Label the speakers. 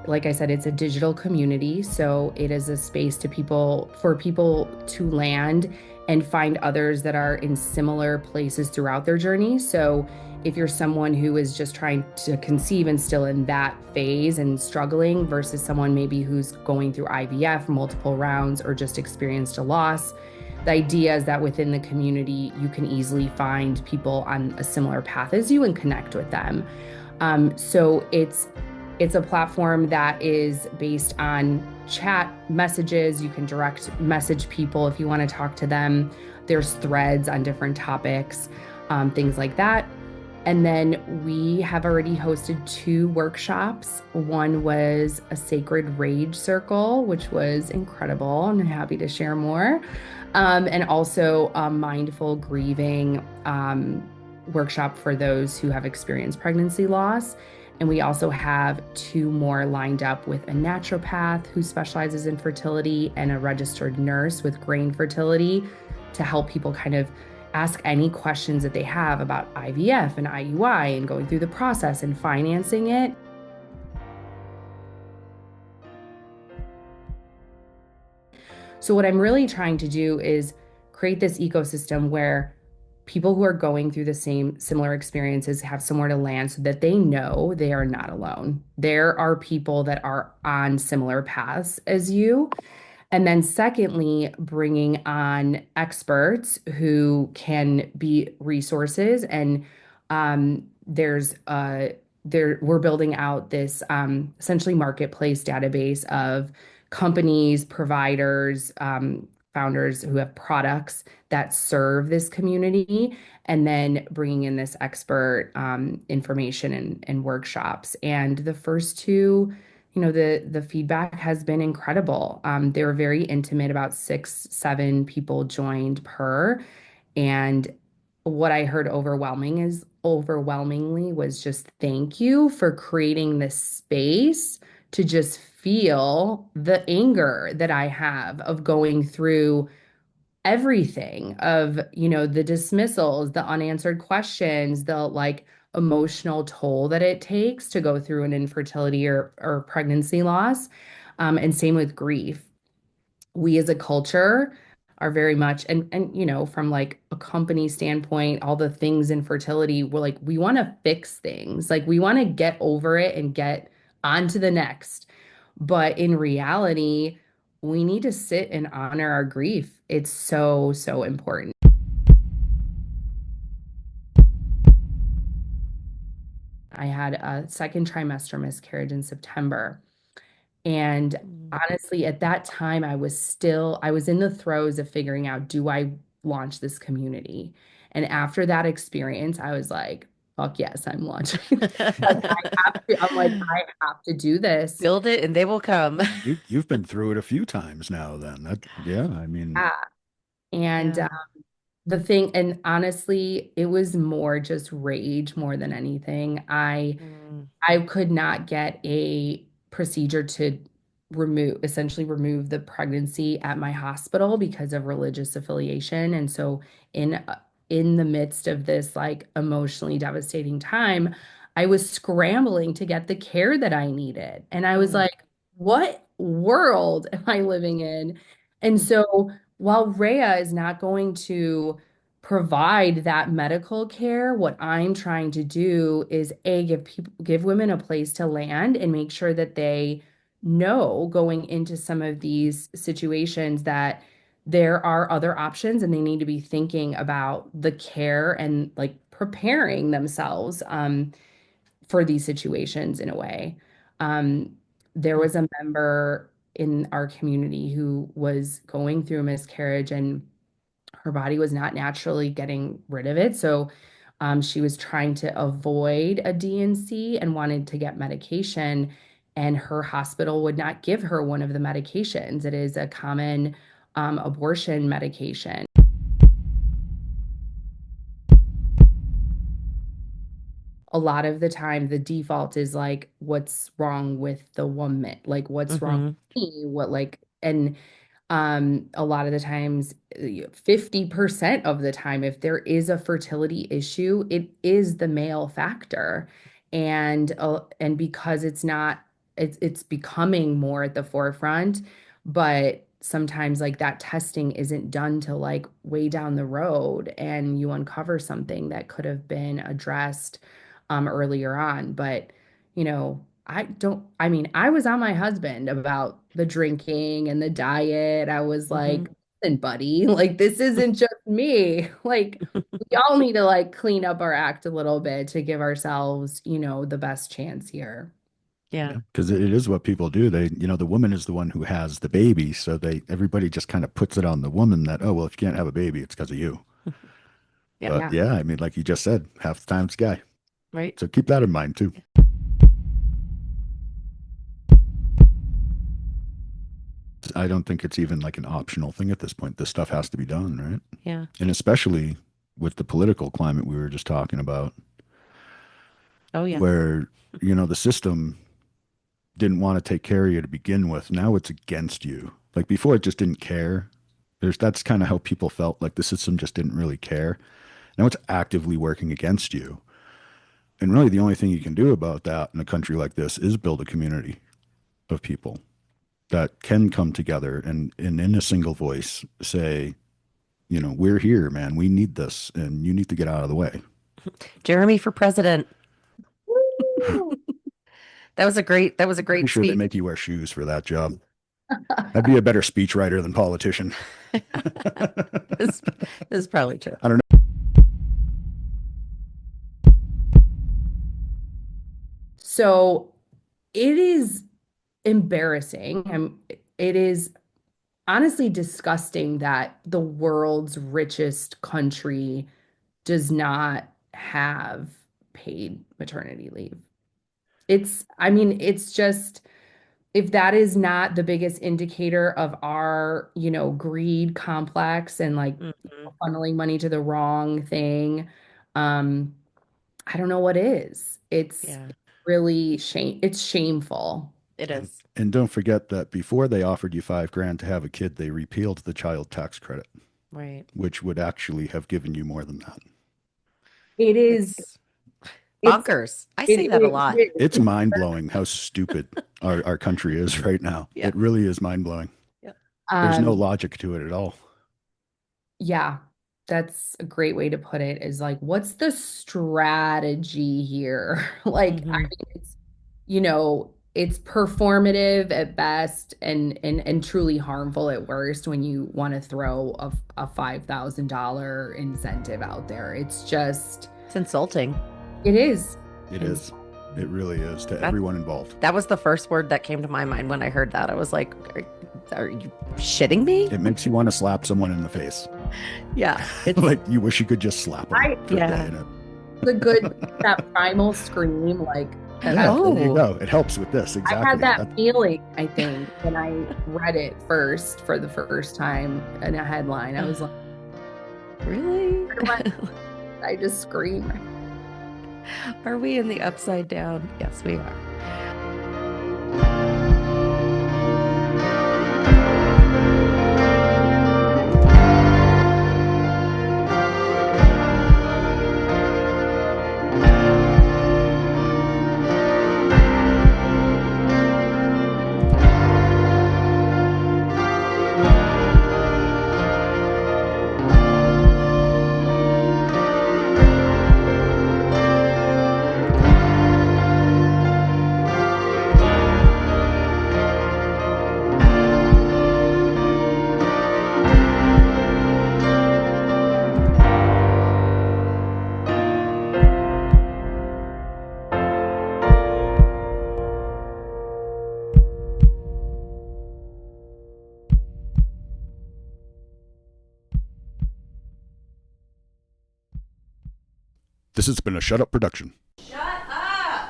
Speaker 1: Like I said, it's a digital community, so it is a space for people to land and find others that are in similar places throughout their journey. So if you're someone who is just trying to conceive and still in that phase and struggling versus someone maybe who's going through IVF multiple rounds or just experienced a loss, the idea is that within the community, you can easily find people on a similar path as you and connect with them. So it's a platform that is based on chat messages. You can direct message people if you want to talk to them. There's threads on different topics, things like that. And then we have already hosted two workshops. One was a sacred rage circle, which was incredible. I'm happy to share more. And also a mindful grieving workshop for those who have experienced pregnancy loss. And we also have two more lined up with a naturopath who specializes in fertility and a registered nurse with grain fertility to help people kind of ask any questions that they have about IVF and IUI and going through the process and financing it. So what I'm really trying to do is create this ecosystem where people who are going through the same similar experiences have somewhere to land so that they know they are not alone. There are people that are on similar paths as you. And then secondly, bringing on experts who can be resources. And there's we're building out this essentially marketplace database of companies, providers, founders who have products that serve this community, and then bringing in this expert information and workshops. And the first two, the feedback has been incredible. They were very intimate, about 6, 7 people joined per. And what I heard overwhelmingly was just thank you for creating this space to just feel the anger that I have of going through everything of, the dismissals, the unanswered questions, the like emotional toll that it takes to go through an infertility or pregnancy loss. And same with grief. We as a culture are very much, and from like a company standpoint, all the things in fertility, we're like, we want to fix things. Like we want to get over it and get on to the next. But in reality, we need to sit and honor our grief. It's so, so important. I had a second trimester miscarriage in September. And
Speaker 2: Mm.
Speaker 1: honestly, at that time, I was in the throes of figuring out, do I launch this community? And after that experience, I was like, fuck yes, I'm launching. Like I'm like, I have to do this.
Speaker 2: Build it and they will come.
Speaker 3: You've been through it a few times now then. Yeah, I mean,
Speaker 1: Yeah. And
Speaker 2: Yeah.
Speaker 1: and honestly, it was more just rage more than anything.
Speaker 2: Mm.
Speaker 1: I could not get a procedure to essentially remove the pregnancy at my hospital because of religious affiliation. And so in the midst of this like emotionally devastating time, I was scrambling to get the care that I needed. And I was
Speaker 2: Mm.
Speaker 1: like, what world am I living in? And
Speaker 2: Mm.
Speaker 1: so while Rhea is not going to provide that medical care, what I'm trying to do is give women a place to land and make sure that they know going into some of these situations that there are other options and they need to be thinking about the care and like preparing themselves for these situations in a way. Um, there
Speaker 2: Mm.
Speaker 1: was a member in our community who was going through a miscarriage and her body was not naturally getting rid of it. So she was trying to avoid a DNC and wanted to get medication, and her hospital would not give her one of the medications. It is a common abortion medication. A lot of the time, the default is like, what's wrong with the woman? Like, what's wrong
Speaker 2: Hmm.
Speaker 1: with me? And a lot of the times, 50% of the time, if there is a fertility issue, it is the male factor. And because it's not it's becoming more at the forefront, but sometimes like that testing isn't done till like way down the road and you uncover something that could have been addressed earlier on. But I mean, I was on my husband about the drinking and the diet. I was
Speaker 2: Hmm.
Speaker 1: like, listen, buddy, like this isn't just me. Like we all need to like clean up our act a little bit to give ourselves, the best chance here.
Speaker 2: Yeah.
Speaker 3: Yeah, because it is what people do. The woman is the one who has the baby, so everybody just kind of puts it on the woman that, oh, well, if you can't have a baby, it's because of you.
Speaker 2: Yeah.
Speaker 3: But
Speaker 1: Yeah.
Speaker 3: yeah, I mean, like you just said, half the time it's guy.
Speaker 2: Right.
Speaker 3: So keep that in mind too. I don't think it's even like an optional thing at this point. This stuff has to be done, right?
Speaker 2: Yeah.
Speaker 3: And especially with the political climate we were just talking about,
Speaker 2: Oh, yeah.
Speaker 3: where, the system didn't want to take care of you to begin with. Now it's against you. Like before, it just didn't care. That's kind of how people felt, like the system just didn't really care. Now it's actively working against you. And really, the only thing you can do about that in a country like this is build a community of people that can come together and in a single voice say, we're here, man. We need this, and you need to get out of the way.
Speaker 2: Jeremy for president.
Speaker 1: Woo!
Speaker 2: That was a
Speaker 3: Pretty
Speaker 2: great
Speaker 3: sure they
Speaker 2: speech.
Speaker 3: make you wear shoes for that job. I'd be a better speechwriter than politician.
Speaker 2: This, this is probably true.
Speaker 3: I don't know.
Speaker 1: So it is embarrassing. It is honestly disgusting that the world's richest country does not have paid maternity leave. I mean, it's just, if that is not the biggest indicator of our, greed complex and like
Speaker 2: Hmm.
Speaker 1: funneling money to the wrong thing, um, I don't know what is. It's
Speaker 2: Yeah,
Speaker 1: really it's shameful.
Speaker 2: it
Speaker 3: And,
Speaker 2: is.
Speaker 3: and don't forget that before they offered you 5 grand to have a kid, they repealed the child tax credit,
Speaker 2: Right.
Speaker 3: which would actually have given you more than that.
Speaker 1: It is,
Speaker 2: It's
Speaker 1: it's,
Speaker 2: bonkers. I say that a lot.
Speaker 1: it
Speaker 3: It's
Speaker 1: is.
Speaker 3: mind blowing how stupid our country is right now.
Speaker 2: Yeah.
Speaker 3: It really is mind blowing.
Speaker 2: Yeah.
Speaker 3: There's no
Speaker 1: Um,
Speaker 3: logic to it at all.
Speaker 1: yeah, that's a great way to put it is like, what's the strategy here? Like, I
Speaker 2: Hmm.
Speaker 1: mean, it's performative at best and truly harmful at worst when you want to throw a $5,000 incentive out there. It's just,
Speaker 2: It's insulting.
Speaker 1: it is.
Speaker 3: It
Speaker 1: And
Speaker 3: is. It really is to
Speaker 2: That
Speaker 3: everyone involved.
Speaker 2: that was the first word that came to my mind when I heard that. I was like, are you shitting me?
Speaker 3: It makes you want to slap someone in the face.
Speaker 2: Yeah.
Speaker 3: Like you wish you could just slap them
Speaker 1: I,
Speaker 3: for
Speaker 2: Yeah.
Speaker 3: saying it.
Speaker 1: the good, that primal scream, like,
Speaker 3: Yeah,
Speaker 2: Oh.
Speaker 3: there you go. It helps with this.
Speaker 1: I
Speaker 3: Exactly.
Speaker 1: had that feeling, I think, when I read it first for the first time in a headline. I was like,
Speaker 2: Really?
Speaker 1: I just screamed.
Speaker 2: Are we in the upside down? Yes, we are.
Speaker 3: This has been a Shut Up production.
Speaker 2: Shut up!